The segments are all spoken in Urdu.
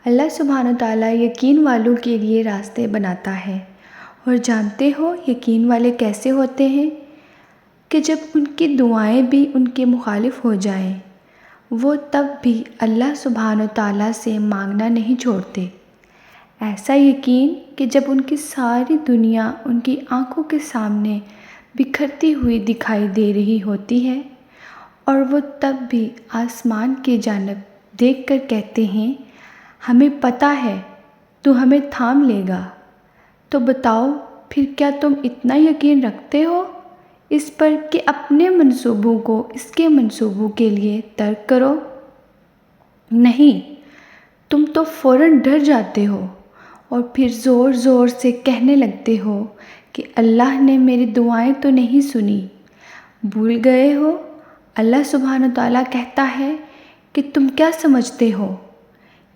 اللہ سبحانہ تعالیٰ یقین والوں کے لیے راستے بناتا ہے۔ اور جانتے ہو یقین والے کیسے ہوتے ہیں؟ کہ جب ان کی دعائیں بھی ان کے مخالف ہو جائیں، وہ تب بھی اللہ سبحانہ تعالیٰ سے مانگنا نہیں چھوڑتے۔ ایسا یقین کہ جب ان کی ساری دنیا ان کی آنکھوں کے سامنے بکھرتی ہوئی دکھائی دے رہی ہوتی ہے، اور وہ تب بھی آسمان کی جانب دیکھ کر کہتے ہیں، ہمیں پتہ ہے تو ہمیں تھام لے گا۔ تو بتاؤ پھر کیا تم اتنا یقین رکھتے ہو اس پر کہ اپنے منصوبوں کو اس کے منصوبوں کے لیے ترک کرو؟ نہیں، تم تو فوراً ڈر جاتے ہو اور پھر زور زور سے کہنے لگتے ہو کہ اللہ نے میری دعائیں تو نہیں سنی۔ بھول گئے ہو اللہ سبحانہ تعالیٰ کہتا ہے کہ تم کیا سمجھتے ہو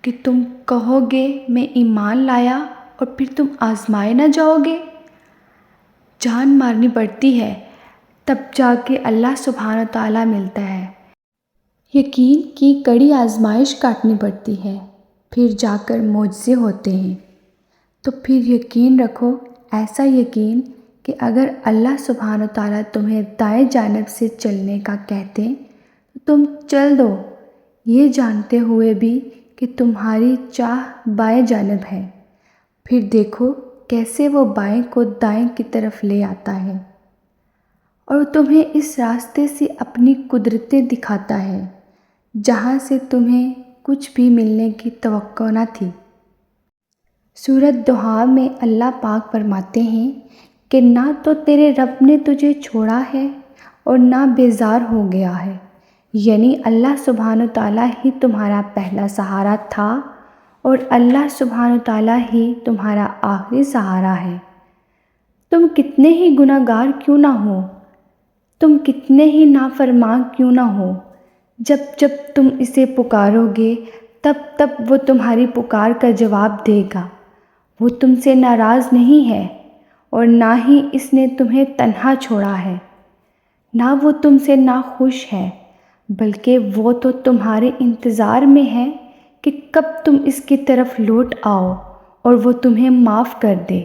کہ تم کہو گے میں ایمان لایا اور پھر تم آزمائے نہ جاؤ گے؟ جان مارنی پڑتی ہے تب جا کے اللہ سبحانہ تعالیٰ ملتا ہے۔ یقین کی کڑی آزمائش کاٹنی پڑتی ہے، پھر جا کر معجزے ہوتے ہیں۔ تو پھر یقین رکھو، ایسا یقین کہ اگر اللہ سبحانہ تعالیٰ تمہیں دائیں جانب سے چلنے کا کہتے تو تم چل دو، یہ جانتے ہوئے بھی کہ تمہاری چاہ بائیں جانب ہے۔ پھر دیکھو کیسے وہ بائیں کو دائیں کی طرف لے آتا ہے اور تمہیں اس راستے سے اپنی قدرتیں دکھاتا ہے جہاں سے تمہیں کچھ بھی ملنے کی توقع نہ تھی۔ سورۃ ضحیٰ میں اللہ پاک فرماتے ہیں کہ نہ تو تیرے رب نے تجھے چھوڑا ہے اور نہ بیزار ہو گیا ہے، یعنی اللہ سبحانہ تعالیٰ ہی تمہارا پہلا سہارا تھا اور اللہ سبحانہ تعالیٰ ہی تمہارا آخری سہارا ہے۔ تم کتنے ہی گناہ گار کیوں نہ ہو، تم کتنے ہی نافرمان کیوں نہ ہو، جب جب تم اسے پکارو گے تب تب وہ تمہاری پکار کا جواب دے گا۔ وہ تم سے ناراض نہیں ہے اور نہ ہی اس نے تمہیں تنہا چھوڑا ہے، نہ وہ تم سے ناخوش ہے، بلکہ وہ تو تمہارے انتظار میں ہے کہ کب تم اس کی طرف لوٹ آؤ اور وہ تمہیں معاف کر دے۔